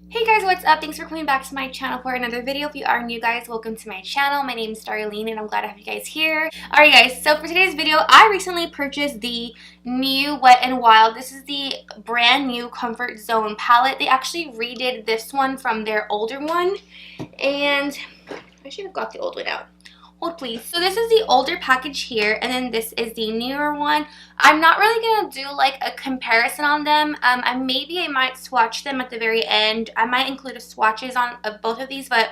Hey guys, what's up? Thanks for coming back to my channel for another video. If you are new guys, welcome to my channel. My name is Darlene and I'm glad to have you guys here. Alright guys, so for today's video, I recently purchased the new Wet n Wild. This is the brand new Comfort Zone palette. They actually redid this one from their older one. And I should have got the old one out. Hold please. So this is the older package here, and then this is the newer one. I'm not really gonna do like a comparison on them. I might swatch them at the very end. I might include swatches of both of these, but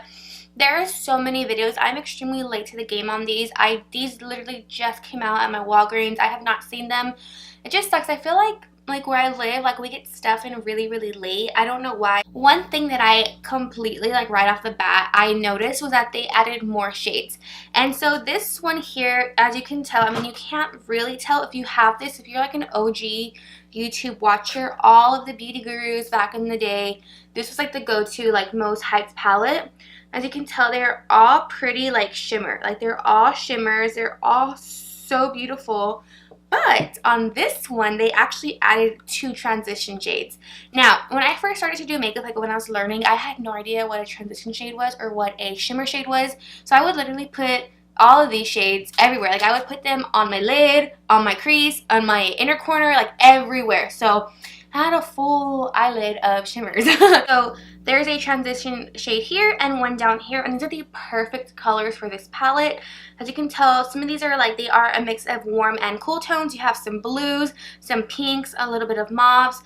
there are so many videos. I'm extremely late to the game on these. These literally just came out at my Walgreens. I have not seen them. It just sucks. I feel like where I live, like we get stuff in really late. I don't know why. One thing that I completely right off the bat I noticed was that they added more shades. And so this one here, as you can tell, I mean you can't really tell if you have this. If you're like an OG YouTube watcher, all of the beauty gurus back in the day, this was like the go-to most hyped palette. As you can tell, they're all pretty shimmer. They're all shimmers. They're all so beautiful. But on this one, they actually added 2 transition shades. Now, when I first started to do makeup, when I was learning, I had no idea what a transition shade was or what a shimmer shade was. So I would literally put all of these shades everywhere. I would put them on my lid, on my crease, on my inner corner, everywhere. So I had a full eyelid of shimmers. So there's a transition shade here and one down here, and these are the perfect colors for this palette. As you can tell, some of these are they are a mix of warm and cool tones. You have some blues, some pinks, a little bit of mauves,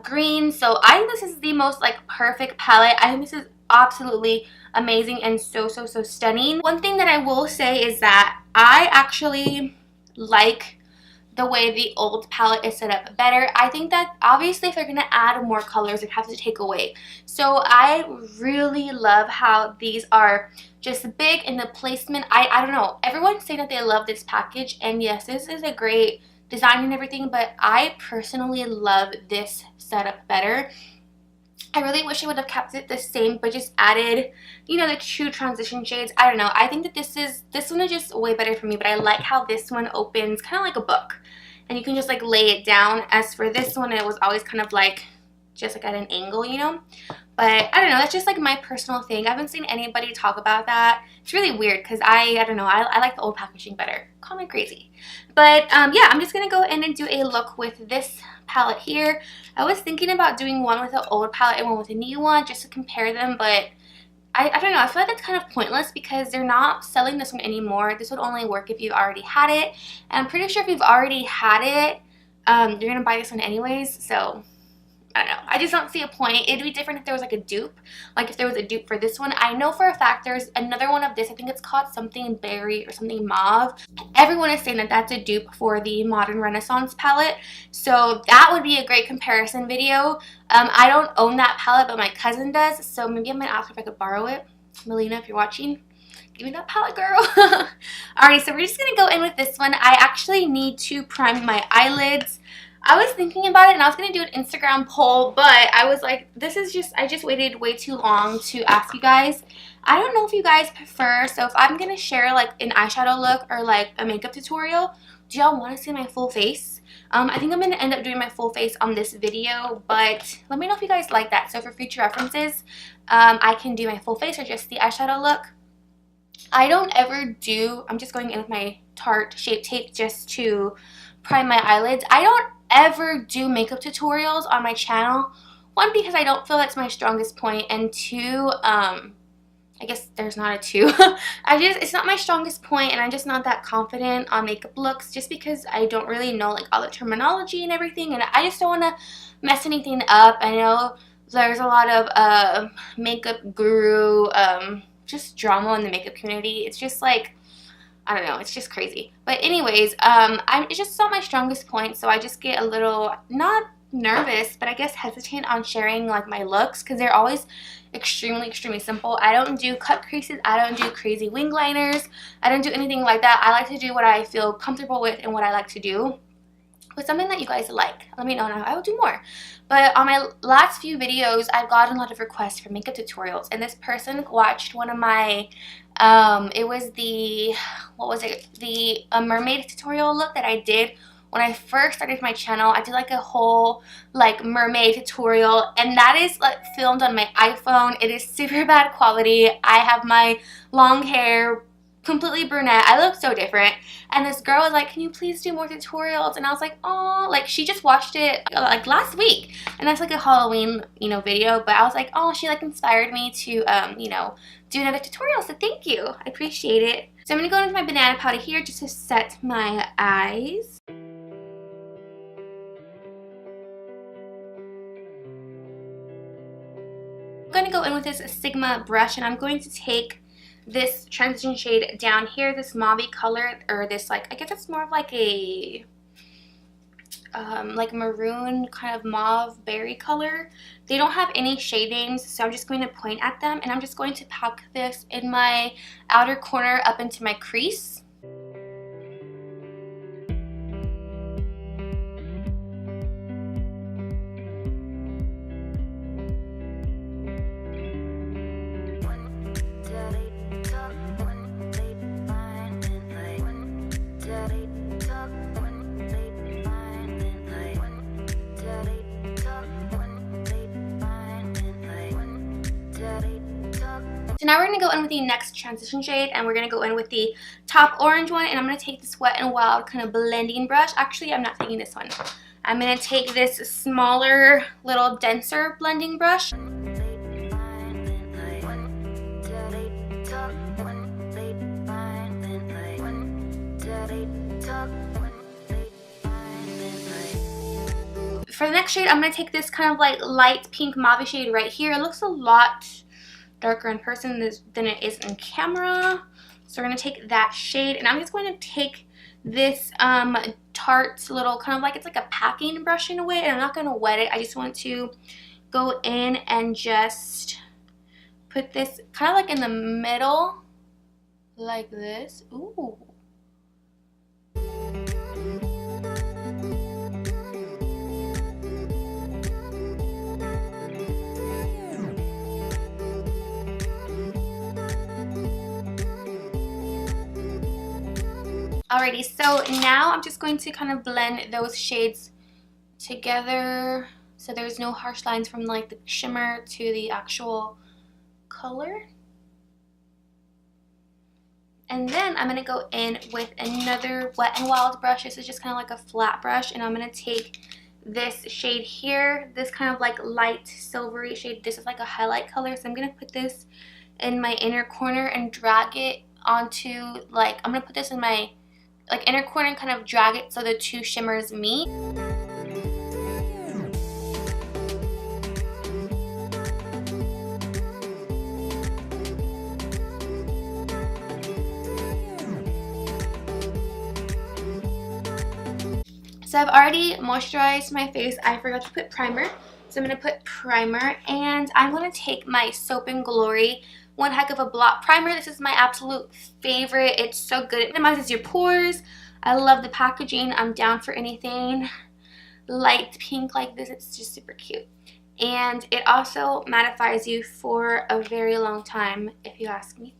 green. So I think this is the most perfect palette. I think this is absolutely amazing and so stunning. One thing that I will say is that I actually like the way the old palette is set up better. I think that obviously if they're going to add more colors, they have to take away. So I really love how these are just big in the placement. I don't know. Everyone's saying that they love this package, and yes, this is a great design and everything, but I personally love this setup better. I really wish I would have kept it the same, but just added, you know, the 2 transition shades. I don't know. I think that this one is just way better for me, but I like how this one opens kind of like a book. And you can just lay it down. As for this one, it was always kind of just at an angle, you know. But I don't know, that's just my personal thing. I haven't seen anybody talk about that. It's really weird because I don't know, I like the old packaging better. Call me crazy. But yeah, I'm just going to go in and do a look with this palette here. I was thinking about doing one with the old palette and one with a new one just to compare them, but I don't know. I feel like that's kind of pointless because they're not selling this one anymore. This would only work if you've already had it. And I'm pretty sure if you've already had it, you're going to buy this one anyways, so I don't know. I just don't see a point. It'd be different if there was a dupe. If there was a dupe for this one. I know for a fact there's another one of this. I think it's called something berry or something mauve. Everyone is saying that that's a dupe for the Modern Renaissance palette. So that would be a great comparison video. I don't own that palette, but my cousin does. So maybe I might ask her if I could borrow it. Melina, if you're watching, give me that palette, girl. Alright, so we're just going to go in with this one. I actually need to prime my eyelids. I was thinking about it and I was going to do an Instagram poll, but I was like, I just waited way too long to ask you guys. I don't know if you guys prefer, so if I'm going to share an eyeshadow look or a makeup tutorial, do y'all want to see my full face? I think I'm going to end up doing my full face on this video, but let me know if you guys like that. So for future references, I can do my full face or just the eyeshadow look. I don't ever do, I'm just going in with my Tarte Shape Tape just to prime my eyelids. I don't ever do makeup tutorials on my channel. One, because I don't feel that's my strongest point, and 2, I guess there's not a 2. It's not my strongest point, and I'm just not that confident on makeup looks just because I don't really know all the terminology and everything, and I just don't want to mess anything up. I know there's a lot of makeup guru just drama in the makeup community. It's just I don't know, it's just crazy. But anyways, it's just not my strongest point, so I just get a little, not nervous, but I guess hesitant on sharing my looks because they're always extremely simple. I don't do cut creases, I don't do crazy wing liners, I don't do anything like that. I like to do what I feel comfortable with and what I like to do. But something that you guys like, let me know and I will do more. But on my last few videos, I've gotten a lot of requests for makeup tutorials, and this person watched one of my it was the, what was it, the mermaid tutorial look that I did when I first started my channel, I did like a whole like mermaid tutorial, and that is like filmed on my iPhone. It is super bad quality. I have my long hair, completely brunette. I look so different, and this girl was like, can you please do more tutorials? And I was like, oh, like she just watched it like last week, and that's like a Halloween, you know, video, but I was like, oh, she like inspired me to you know, do another tutorial, so thank you. I appreciate it. So I'm gonna go into my banana powder here just to set my eyes. I'm gonna go in with this Sigma brush, and I'm going to take this transition shade down here, this mauve color, or this like, I guess it's more of like a like maroon kind of mauve berry color. They don't have any shade names, so I'm just going to point at them, and I'm just going to pack this in my outer corner up into my crease. So now we're going to go in with the next transition shade, and we're going to go in with the top orange one, and I'm going to take this Wet n Wild kind of blending brush. Actually, I'm not taking this one. I'm going to take this smaller, little denser blending brush. For the next shade, I'm going to take this kind of like light pink mauve shade right here. It looks a lot darker in person than it is in camera. So we're going to take that shade, and I'm just going to take this Tarte little kind of like, it's like a packing brush in a way, and I'm not going to wet it. I just want to go in and just put this kind of like in the middle like this. Ooh. Alrighty, so now I'm just going to kind of blend those shades together so there's no harsh lines from like the shimmer to the actual color. And then I'm going to go in with another Wet n Wild brush. This is just kind of like a flat brush, and I'm going to take this shade here, this kind of like light silvery shade. This is like a highlight color, so I'm going to put this in my inner corner and drag it onto, like, I'm going to put this in my like inner corner and kind of drag it so the two shimmers meet. So I've already moisturized my face. I forgot to put primer, so I'm going to put primer, and I'm going to take my Soap & Glory One Heck of a Blot Primer. This is my absolute favorite. It's so good. It minimizes your pores. I love the packaging. I'm down for anything light pink like this. It's just super cute. And it also mattifies you for a very long time, if you ask me.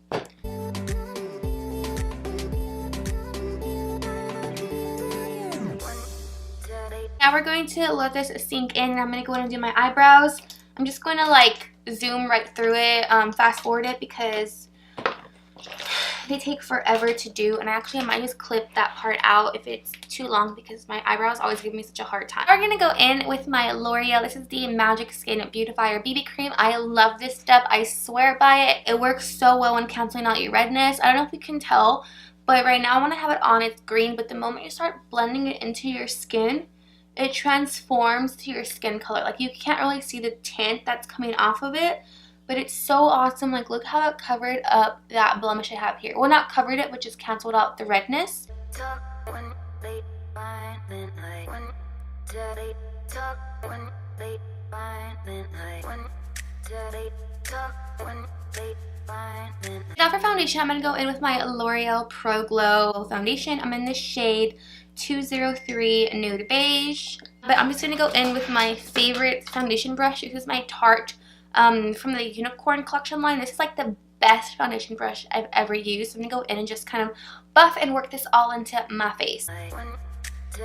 Now we're going to let this sink in, and I'm going to go in and do my eyebrows. I'm just going to like zoom right through it, fast forward it, because they take forever to do, and I might just clip that part out if it's too long, because my eyebrows always give me such a hard time. We're going to go in with my L'Oreal. This is the Magic Skin Beautifier BB Cream. I love this stuff. I swear by it. It works so well when canceling out your redness. I don't know if you can tell, but right now when I have it on, it's green, but the moment you start blending it into your skin, it transforms to your skin color. Like, you can't really see the tint that's coming off of it, but it's so awesome. Like, look how it covered up that blemish I have here. Well, not covered it, but just canceled out the redness. Now for foundation, I'm going to go in with my L'Oreal Pro Glow foundation. I'm in the shade 203 Nude Beige. But I'm just going to go in with my favorite foundation brush. This is my Tarte from the Unicorn collection line. This is like the best foundation brush I've ever used. So I'm going to go in and just kind of buff and work this all into my face. So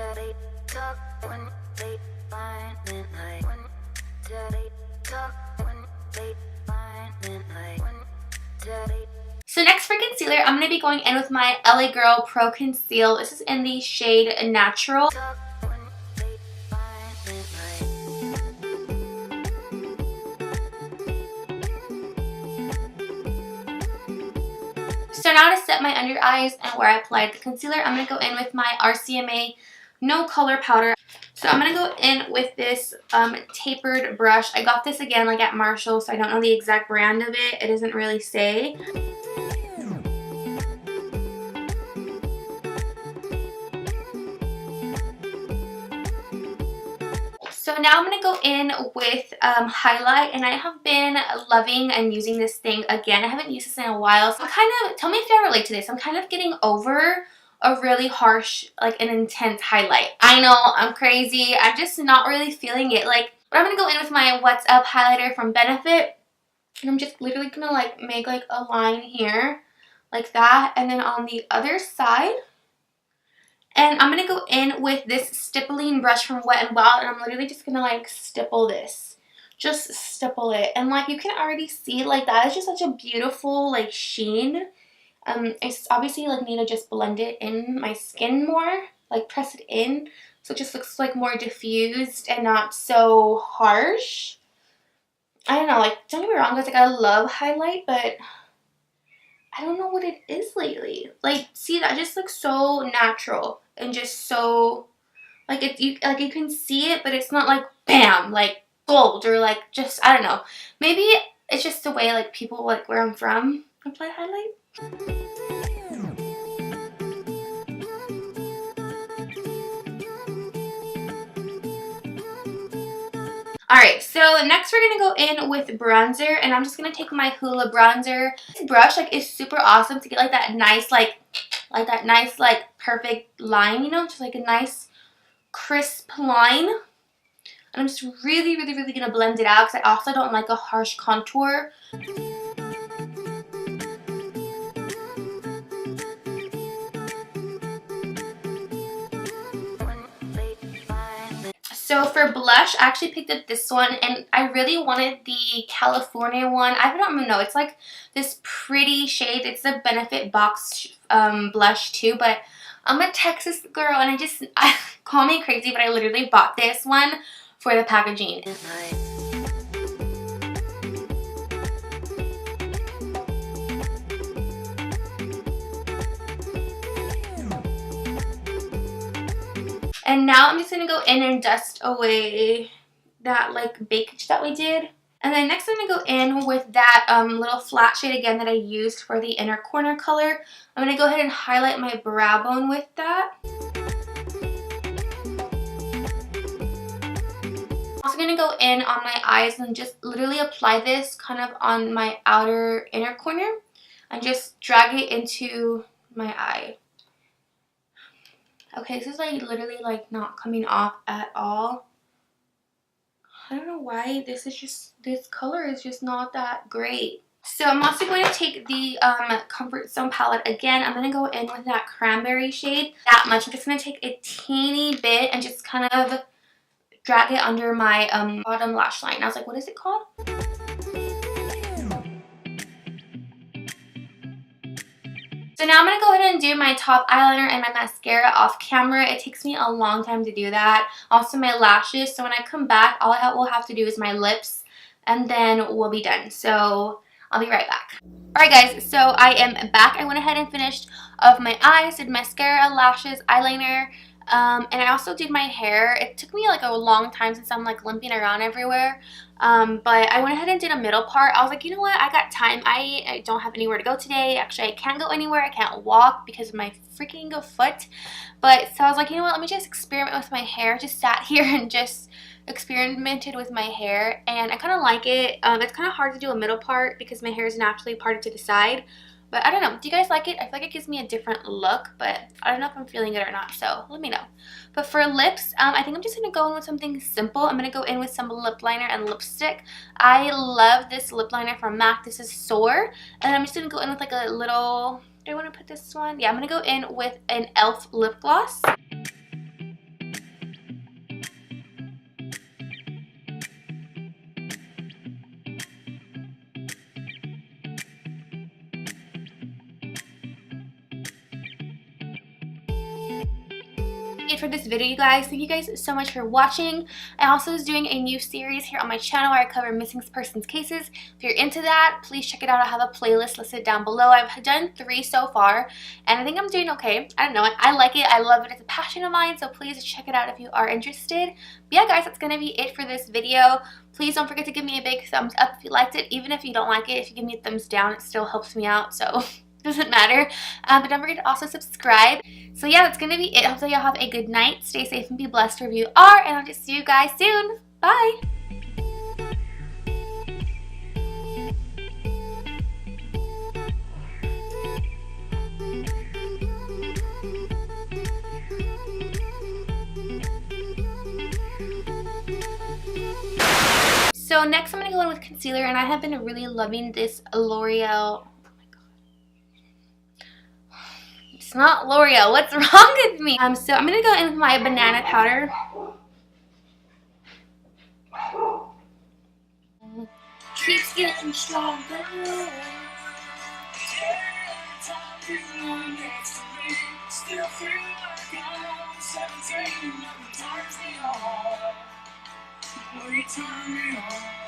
next for concealer, I'm going to be going in with my LA Girl Pro Conceal. This is in the shade Natural. So now to set my under eyes and where I applied the concealer, I'm going to go in with my RCMA No Color Powder. So I'm going to go in with this tapered brush. I got this again like at Marshall, so I don't know the exact brand of it. It doesn't really say. So now I'm going to go in with highlight, and I have been loving and using this thing again. I haven't used this in a while, so tell me if you relate to this. I'm kind of getting over a really harsh, like an intense highlight. I know, I'm crazy. I'm just not really feeling it. But I'm going to go in with my What's Up highlighter from Benefit, and I'm just literally going to make like a line here, like that, and then on the other side. And I'm going to go in with this stippling brush from Wet n Wild, and I'm literally just going to stipple this. Just stipple it. And you can already see that is just such a beautiful sheen. I obviously need to just blend it in my skin more. Press it in so it just looks more diffused and not so harsh. I don't know, don't get me wrong guys, I love highlight, but I don't know what it is lately. See, that just looks so natural and just so you can see it, but it's not bam, gold, or just, I don't know. Maybe it's just the way people where I'm from apply highlight. Alright, so next we're going to go in with bronzer, and I'm just going to take my Hoola bronzer. This brush is super awesome to get that nice perfect line, you know, just a nice crisp line. And I'm just really going to blend it out because I also don't like a harsh contour. So for blush, I actually picked up this one, and I really wanted the California one. I don't even know. It's this pretty shade. It's a Benefit box blush too, but I'm a Texas girl, and I call me crazy, but I literally bought this one for the packaging. And now I'm just going to go in and dust away that bakage that we did. And then next I'm going to go in with that little flat shade again that I used for the inner corner color. I'm going to go ahead and highlight my brow bone with that. I'm also going to go in on my eyes and just literally apply this kind of on my outer inner corner and just drag it into my eye. Okay, this is literally not coming off at all. I don't know why this color is just not that great. So I'm also going to take the Comfort Zone palette again. I'm going to go in with that cranberry shade. That much. I'm just going to take a teeny bit and just kind of drag it under my bottom lash line. I was like, what is it called? So now I'm going to go ahead and do my top eyeliner and my mascara off camera. It takes me a long time to do that. Also my lashes. So when I come back, all I will have to do is my lips, and then we'll be done. So I'll be right back. Alright guys, so I am back. I went ahead and finished off my eyes, did mascara, lashes, eyeliner, and I also did my hair. It took me a long time since I'm limping around everywhere. But I went ahead and did a middle part. I was like, you know what, I got time. I don't have anywhere to go today. Actually, I can't go anywhere. I can't walk because of my freaking foot. But so I was like, you know what, let me just experiment with my hair. Just sat here and just experimented with my hair, and I kind of like it. It's kind of hard to do a middle part because my hair is naturally parted to the side. But I don't know. Do you guys like it? I feel like it gives me a different look, but I don't know if I'm feeling it or not, so let me know. But for lips, I think I'm just going to go in with something simple. I'm going to go in with some lip liner and lipstick. I love this lip liner from MAC. This is Soar. And I'm just going to go in with a little... Do I want to put this one? Yeah, I'm going to go in with an e.l.f. lip gloss. be it for this video, you guys. Thank you guys so much for watching. I also was doing a new series here on my channel where I cover missing persons cases. If you're into that, please check it out. I have a playlist listed down below. I've done 3 so far, and I think I'm doing okay. I don't know. I like it. I love it. It's a passion of mine, so please check it out if you are interested. But yeah, guys, that's going to be it for this video. Please don't forget to give me a big thumbs up if you liked it. Even if you don't like it, if you give me a thumbs down, it still helps me out, so doesn't matter. But don't forget to also subscribe. So yeah, that's gonna be it. Hopefully y'all have a good night. Stay safe and be blessed wherever you are, and I'll just see you guys soon. Bye. So next I'm going to go in with concealer, and I have been really loving this L'Oreal. Oh my god. It's not L'Oreal. What's wrong with me? So I'm going to go in with my banana powder. Keeps getting stronger. Still feel like I'm 17. Will you turn me on?